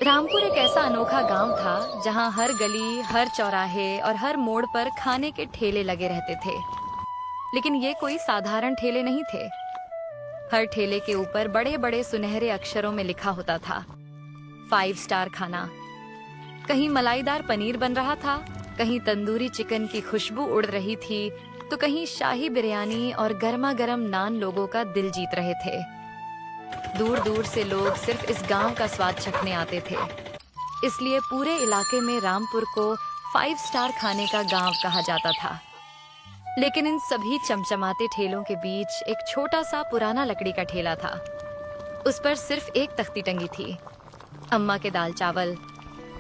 रामपुर एक ऐसा अनोखा गांव था जहां हर गली, हर चौराहे और हर मोड़ पर खाने के ठेले लगे रहते थे। लेकिन ये कोई साधारण ठेले नहीं थे। हर ठेले के ऊपर बड़े बड़े सुनहरे अक्षरों में लिखा होता था 5 स्टार खाना। कहीं मलाईदार पनीर बन रहा था, कहीं तंदूरी चिकन की खुशबू उड़ रही थी, तो कहीं शाही बिरयानी और गर्मा गर्म नान लोगों का दिल जीत रहे थे। दूर दूर से लोग सिर्फ इस गांव का स्वाद चखने आते थे। इसलिए पूरे इलाके में रामपुर को 5 स्टार खाने का गांव कहा जाता था। लेकिन इन सभी चमचमाते ठेलों के बीच एक छोटा सा पुराना लकड़ी का ठेला था। उस पर सिर्फ एक तख्ती टंगी थी, अम्मा के दाल चावल।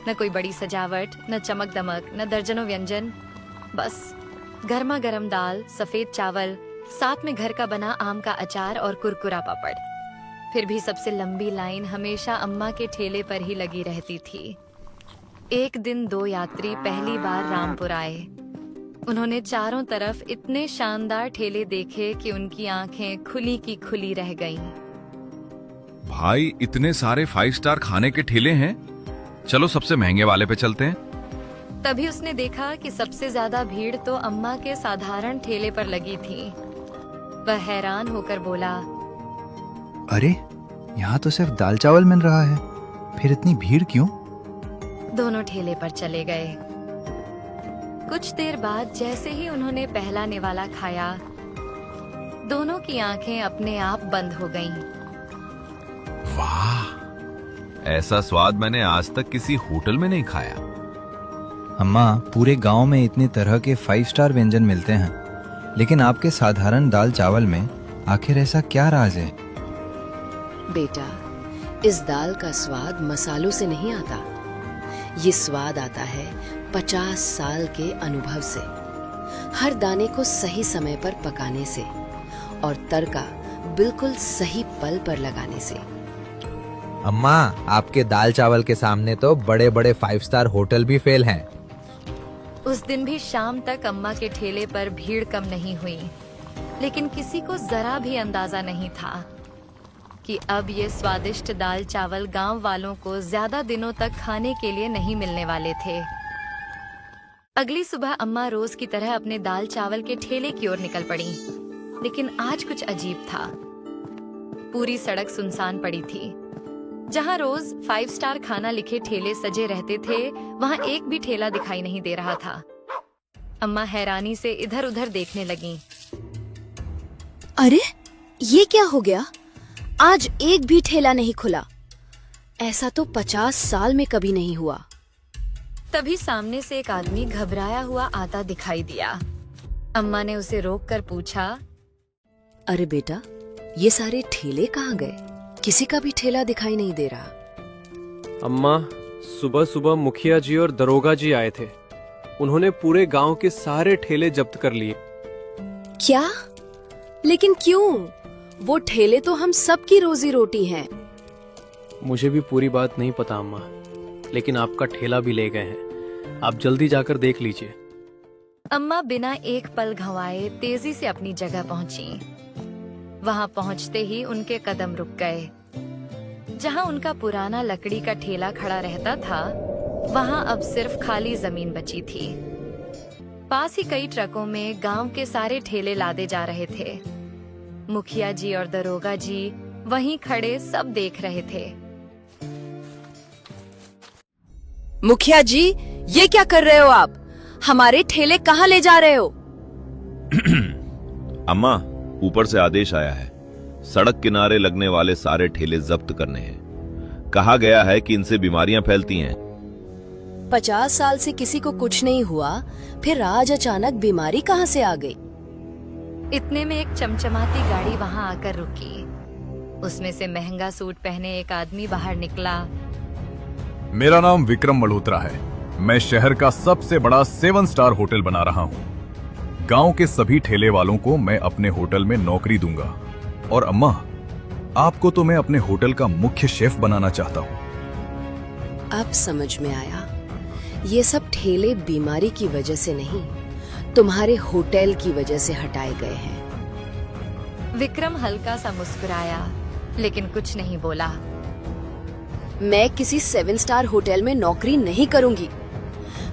न कोई बड़ी सजावट, न चमक दमक, न दर्जनों व्यंजन, बस गर्मा गर्म दाल, सफेद चावल, साथ में घर का बना आम का अचार और कुरकुरा पापड़। फिर भी सबसे लंबी लाइन हमेशा अम्मा के ठेले पर ही लगी रहती थी। एक दिन 2 यात्री पहली बार रामपुर आए। उन्होंने चारों तरफ इतने शानदार ठेले देखे कि उनकी आंखें खुली की खुली रह गईं। भाई, इतने सारे 5 स्टार खाने के ठेले हैं, चलो सबसे महंगे वाले पे चलते हैं। तभी उसने देखा कि सबसे ज्यादा भीड़ तो अम्मा के साधारण ठेले पर लगी थी। वह हैरान होकर बोला, अरे, यहाँ तो सिर्फ दाल चावल मिल रहा है, फिर इतनी भीड़ क्यों? दोनों ठेले पर चले गए। कुछ देर बाद जैसे ही उन्होंने पहला निवाला खाया, दोनों की आंखें अपने आप बंद हो गईं। वाह, ऐसा स्वाद मैंने आज तक किसी होटल में नहीं खाया। अम्मा, पूरे गांव में इतने तरह के 5 स्टार व्यंजन मिलते हैं, लेकिन आपके साधारण दाल चावल में आखिर ऐसा क्या राज है? बेटा, इस दाल का स्वाद मसालों से नहीं आता। ये स्वाद आता है 50 साल के अनुभव से, हर दाने को सही समय पर पकाने से और तड़का बिल्कुल सही पल पर लगाने से। अम्मा, आपके दाल चावल के सामने तो बड़े बड़े 5 स्टार होटल भी फेल हैं। उस दिन भी शाम तक अम्मा के ठेले पर भीड़ कम नहीं हुई, लेकिन किसी को जरा भी अंदाजा नहीं था कि अब ये स्वादिष्ट दाल चावल गांव वालों को ज्यादा दिनों तक खाने के लिए नहीं मिलने वाले थे। अगली सुबह अम्मा रोज की तरह अपने दाल चावल के ठेले की ओर निकल पड़ी, लेकिन आज कुछ अजीब था। पूरी सड़क सुनसान पड़ी थी। जहां रोज 5 स्टार खाना लिखे ठेले सजे रहते थे, वहां एक भी ठेला दिखाई नहीं दे रहा था। अम्मा हैरानी से इधर उधर देखने लगीं। अरे, ये क्या हो गया? आज एक भी ठेला नहीं खुला। ऐसा तो 50 साल में कभी नहीं हुआ। तभी सामने से एक आदमी घबराया हुआ आता दिखाई दिया। अम्मा ने उसे रोककर पूछा, अरे बेटा, ये सारे ठेले कहाँ गए? किसी का भी ठेला दिखाई नहीं दे रहा। अम्मा, सुबह सुबह मुखिया जी और दरोगा जी आए थे। उन्होंने पूरे गांव के सारे ठेले जब्त कर लिए। क्या? लेकिन क्यों? वो ठेले तो हम सबकी रोजी रोटी हैं। मुझे भी पूरी बात नहीं पता अम्मा, लेकिन आपका ठेला भी ले गए हैं। आप जल्दी जाकर देख लीजिए। अम्मा बिना एक पल गंवाए तेजी से अपनी जगह पहुंची। वहां पहुंचते ही उनके कदम रुक गए। जहां उनका पुराना लकड़ी का ठेला खड़ा रहता था, वहां अब सिर्फ खाली जमीन बची थी। पास ही कई ट्रकों में गांव के सारे ठेले लादे जा रहे थे। मुखिया जी और दरोगा जी वहीं खड़े सब देख रहे थे। मुखिया जी, ये क्या कर रहे हो आप? हमारे ठेले कहाँ ले जा रहे हो? अम्मा, ऊपर से आदेश आया है, सड़क किनारे लगने वाले सारे ठेले जब्त करने हैं। कहा गया है कि इनसे बीमारियां फैलती हैं। 50 साल से किसी को कुछ नहीं हुआ, फिर आज अचानक बीमारी कहाँ से आ गई? इतने में एक चमचमाती गाड़ी वहां आकर रुकी। उसमें से महंगा सूट पहने एक आदमी बाहर निकला। मेरा नाम विक्रम मल्होत्रा है। मैं शहर का सबसे बड़ा 7 स्टार होटल बना रहा हूँ। गांव के सभी ठेले वालों को मैं अपने होटल में नौकरी दूंगा। और अम्मा, आपको तो मैं अपने होटल का मुख्य शेफ बनाना चाहता हूँ। अब समझ में आया। ये सब ठेले बीमारी की वजह से नहीं, तुम्हारे होटल की वजह से हटाए गए हैं। विक्रम हल्का सा मुस्कुराया, लेकिन कुछ नहीं बोला। मैं किसी 7 स्टार होटल में नौकरी नहीं करूंगी।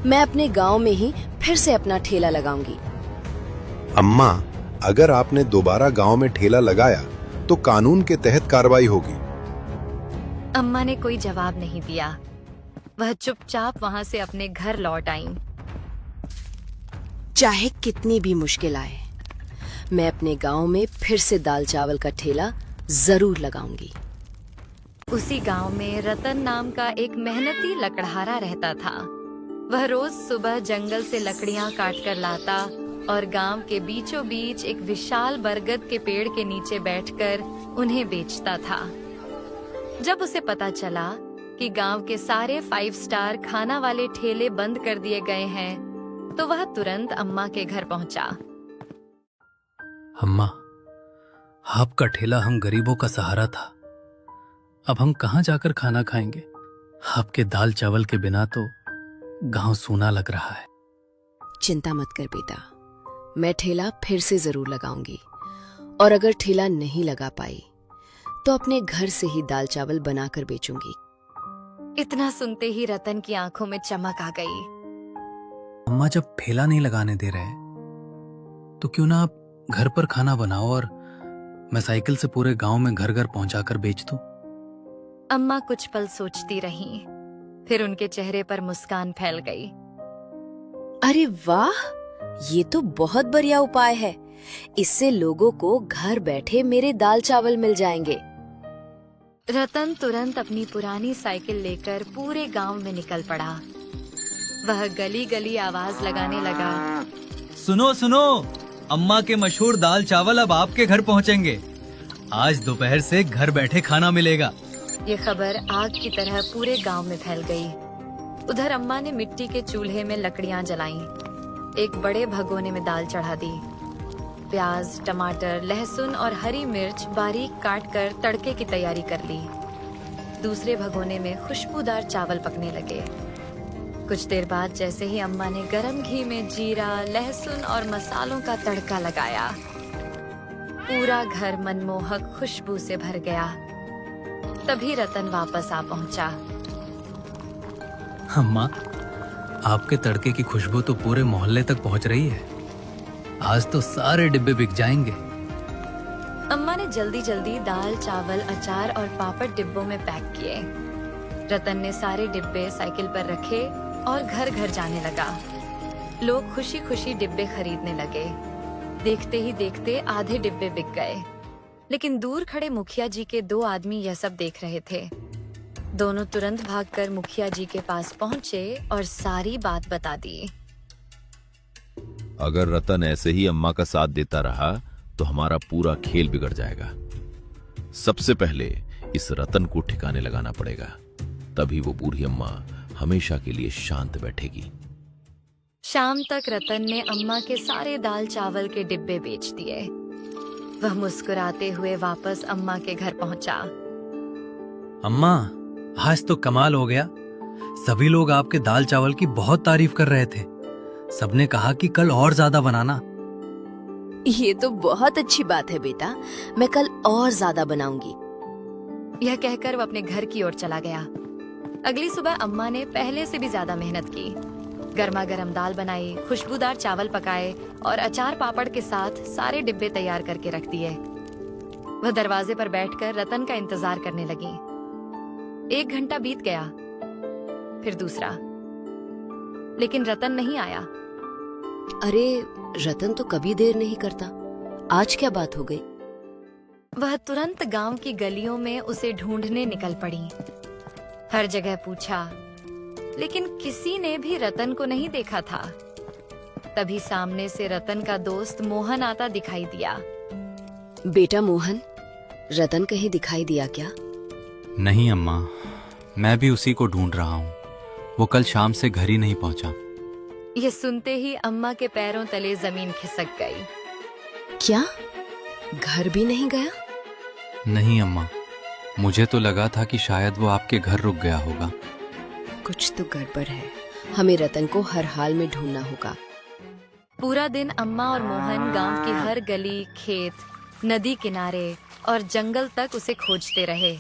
मैं अपने गांव में ही फिर से अपना ठेला लगाऊंगी। अम्मा, अगर आपने दोबारा गांव में ठेला लगाया तो कानून के तहत कार्रवाई होगी। अम्मा ने कोई जवाब नहीं दिया। वह चुपचाप वहां से अपने घर लौट आईं। चाहे कितनी भी मुश्किल आए, मैं अपने गांव में फिर से दाल चावल का ठेला जरूर लगाऊंगी। उसी गांव में रतन नाम का एक मेहनती लकड़हारा रहता था। वह रोज सुबह जंगल से लकड़ियां काट कर लाता और गांव के बीचों बीच एक विशाल बरगद के पेड़ के नीचे बैठकर उन्हें बेचता था। जब उसे पता चला कि गांव के सारे 5 स्टार खाना वाले ठेले बंद कर दिए गए हैं, तो वह तुरंत अम्मा के घर पहुंचा। अम्मा, आपका ठेला हम गरीबों का सहारा था। अब हम कहाँ जाकर खाना खाएंगे? आपके दाल चावल के बिना तो गांव सूना लग रहा है। चिंता मत कर बेटा, मैं ठेला फिर से जरूर लगाऊंगी। और अगर ठेला नहीं लगा पाई तो अपने घर से ही दाल चावल बनाकर बेचूंगी। इतना सुनते ही रतन की आंखों में चमक आ गई। अम्मा, जब ठेला नहीं लगाने दे रहे तो क्यों ना आप घर पर खाना बनाओ और मैं साइकिल से पूरे गांव में घर घर पहुंचाकर बेच दूं। अम्मा कुछ पल सोचती रहीं, फिर उनके चेहरे पर मुस्कान फैल गई। अरे वाह, ये तो बहुत बढ़िया उपाय है। इससे लोगों को घर बैठे मेरे दाल चावल मिल जाएंगे। रतन तुरंत अपनी पुरानी साइकिल लेकर पूरे गांव में निकल पड़ा। वह गली गली आवाज लगाने लगा, सुनो सुनो, अम्मा के मशहूर दाल चावल अब आपके घर पहुंचेंगे। आज दोपहर से घर बैठे खाना मिलेगा। ये खबर आग की तरह पूरे गांव में फैल गई। उधर अम्मा ने मिट्टी के चूल्हे में लकड़ियां जलाईं। एक बड़े भगोने में दाल चढ़ा दी। प्याज, टमाटर, लहसुन और हरी मिर्च बारीक काटकर तड़के की तैयारी कर ली। दूसरे भगोने में खुशबूदार चावल पकने लगे। कुछ देर बाद जैसे ही अम्मा ने गरम घी में जीरा, लहसुन और मसालों का तड़का लगाया, पूरा घर मनमोहक खुशबू से भर गया। तभी रतन वापस आ पहुंचा। अम्मा, आपके तड़के की खुशबू तो पूरे मोहल्ले तक पहुंच रही है। आज तो सारे डिब्बे बिक जाएंगे। अम्मा ने जल्दी जल्दी दाल, चावल, अचार और पापड़ डिब्बों में पैक किए। रतन ने सारे डिब्बे साइकिल पर रखे और घर घर जाने लगा। लोग खुशी खुशी डिब्बे खरीदने लगे। देखते ही देखते आधे डिब्बे बिक गए। लेकिन दूर खड़े मुखिया जी के 2 आदमी यह सब देख रहे थे। दोनों तुरंत भागकर मुखिया जी के पास पहुंचे और सारी बात बता दी। अगर रतन ऐसे ही अम्मा का साथ देता रहा तो हमारा पूरा खेल बिगड़ जाएगा। सबसे पहले इस रतन को ठिकाने लगाना पड़ेगा, तभी वो बूढ़ी अम्मा हमेशा के लिए शांत बैठेगी। शाम तक रतन ने अम्मा के सारे दाल चावल के डिब्बे बेच दिए। वह मुस्कुराते हुए वापस अम्मा के घर पहुंचा। अम्मा, आज तो कमाल हो गया। सभी लोग आपके दाल चावल की बहुत तारीफ कर रहे थे। सबने कहा कि कल और ज्यादा बनाना। ये तो बहुत अच्छी बात है बेटा, मैं कल और ज्यादा बनाऊंगी। यह कहकर वह अपने घर की ओर चला गया। अगली सुबह अम्मा ने पहले से भी ज्यादा मेहनत की। गर्मा गर्म दाल बनाई, खुशबूदार चावल पकाए और अचार पापड़ के साथ सारे डिब्बे तैयार करके रख दिए। वह दरवाजे पर बैठकर रतन का इंतजार करने लगी। 1 घंटा बीत गया, फिर दूसरा, लेकिन रतन नहीं आया। अरे, रतन तो कभी देर नहीं करता। आज क्या बात हो गई? वह तुरंत गांव की गलियों में उसे ढूंढने निकल पड़ी। हर जगह पूछा, लेकिन किसी ने भी रतन को नहीं देखा था। तभी सामने से रतन का दोस्त मोहन आता दिखाई दिया। बेटा मोहन, रतन कहीं दिखाई दिया क्या? नहीं अम्मा, मैं भी उसी को ढूंढ रहा हूँ। वो कल शाम से घर ही नहीं पहुंचा। ये सुनते ही अम्मा के पैरों तले जमीन खिसक गई। क्या? घर भी नहीं गया? नहीं अम्मा, मुझे तो लगा था कि शायद वो आपके घर रुक गया होगा। कुछ तो गड़बड़ है। हमें रतन को हर हाल में ढूंढना होगा। पूरा दिन अम्मा और मोहन गांव की हर गली, खेत, नदी किनारे और जंगल तक उसे खोजते रहे।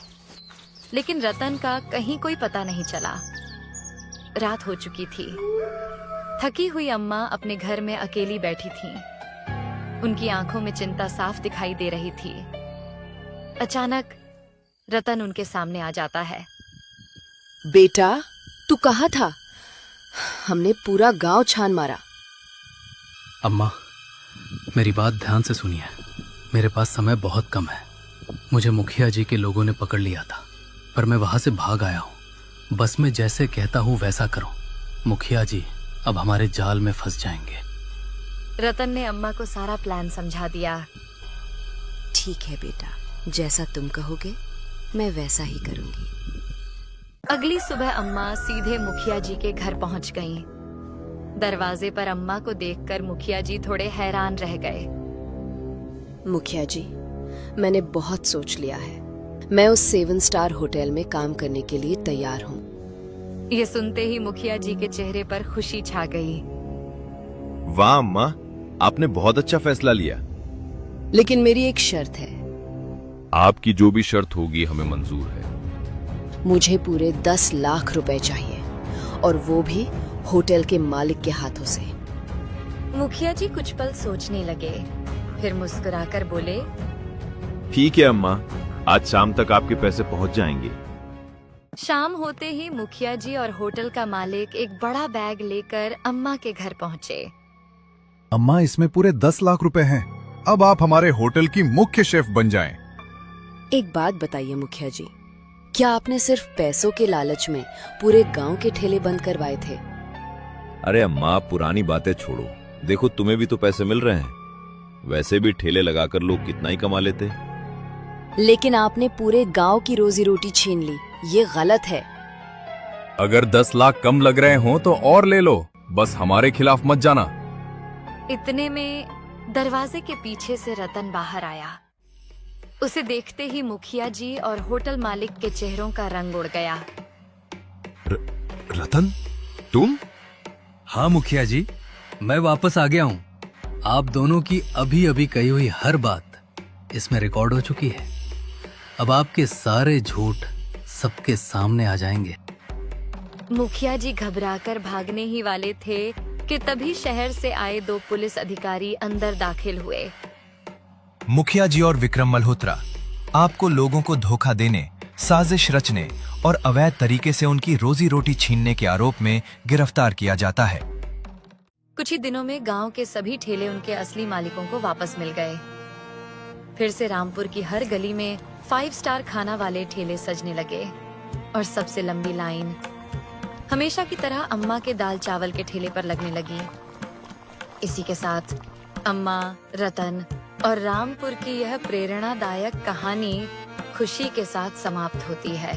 लेकिन रतन का कहीं कोई पता नहीं चला। रात हो चुकी थी। थकी हुई अम्मा अपने घर में अकेली बैठी थीं। उनकी आंखों में चिंता साफ दिखाई दे रही थी। अचानक रतन उनके सामने आ जाता है। बेटा, तू कहाँ था? हमने पूरा गांव छान मारा। अम्मा, मेरी बात ध्यान से सुनिए। मेरे पास समय बहुत कम है। मुझे मुखिया जी के लोगों ने पकड़ लिया था, पर मैं वहां से भाग आया हूँ। बस मैं जैसे कहता हूँ वैसा करो। मुखिया जी अब हमारे जाल में फंस जाएंगे। रतन ने अम्मा को सारा प्लान समझा दिया। ठीक है बेटा, जैसा तुम कहोगे मैं वैसा ही करूंगी। अगली सुबह अम्मा सीधे मुखिया जी के घर पहुंच गईं। दरवाजे पर अम्मा को देखकर मुखिया जी थोड़े हैरान रह गए। मुखिया जी, मैंने बहुत सोच लिया है। मैं उस 7 स्टार होटल में काम करने के लिए तैयार हूँ। ये सुनते ही मुखिया जी के चेहरे पर खुशी छा गई। वाह अम्मा, आपने बहुत अच्छा फैसला लिया। लेकिन मेरी एक शर्त है। आपकी जो भी शर्त होगी हमें मंजूर है। मुझे पूरे 10 लाख रुपए चाहिए, और वो भी होटल के मालिक के हाथों से। मुखिया जी कुछ पल सोचने लगे, फिर मुस्कुराकर बोले, ठीक है अम्मा, आज शाम तक आपके पैसे पहुंच जाएंगे। शाम होते ही मुखिया जी और होटल का मालिक एक बड़ा बैग लेकर अम्मा के घर पहुंचे। अम्मा, इसमें पूरे 10 लाख रुपए हैं। अब आप हमारे होटल की मुख्य शेफ बन जाएं। एक बात बताइए मुखिया जी, क्या आपने सिर्फ पैसों के लालच में पूरे गांव के ठेले बंद करवाए थे? अरे अम्मा, पुरानी बातें छोड़ो। देखो, तुम्हें भी तो पैसे मिल रहे हैं। वैसे भी ठेले लगाकर लोग कितना ही कमा लेते। लेकिन आपने पूरे गांव की रोजी रोटी छीन ली। ये गलत है। अगर 10 लाख कम लग रहे हो तो और ले लो, बस हमारे खिलाफ मत जाना। इतने में दरवाजे के पीछे से रतन बाहर आया। उसे देखते ही मुखिया जी और होटल मालिक के चेहरों का रंग उड़ गया। रतन, तुम? हाँ मुखिया जी, मैं वापस आ गया हूँ। आप दोनों की अभी अभी कही हुई हर बात इसमें रिकॉर्ड हो चुकी है। अब आपके सारे झूठ सबके सामने आ जाएंगे। मुखिया जी घबराकर भागने ही वाले थे कि तभी शहर से आए 2 पुलिस अधिकारी अंदर दाखिल हुए। मुखिया जी और विक्रम मल्होत्रा, आपको लोगों को धोखा देने, साजिश रचने और अवैध तरीके से उनकी रोजी रोटी छीनने के आरोप में गिरफ्तार किया जाता है। कुछ ही दिनों में गांव के सभी ठेले उनके असली मालिकों को वापस मिल गए। फिर से रामपुर की हर गली में 5 स्टार खाना वाले ठेले सजने लगे और सबसे लंबी लाइन हमेशा की तरह अम्मा के दाल चावल के ठेले पर लगने लगी। इसी के साथ अम्मा, रतन और रामपुर की यह प्रेरणादायक कहानी खुशी के साथ समाप्त होती है।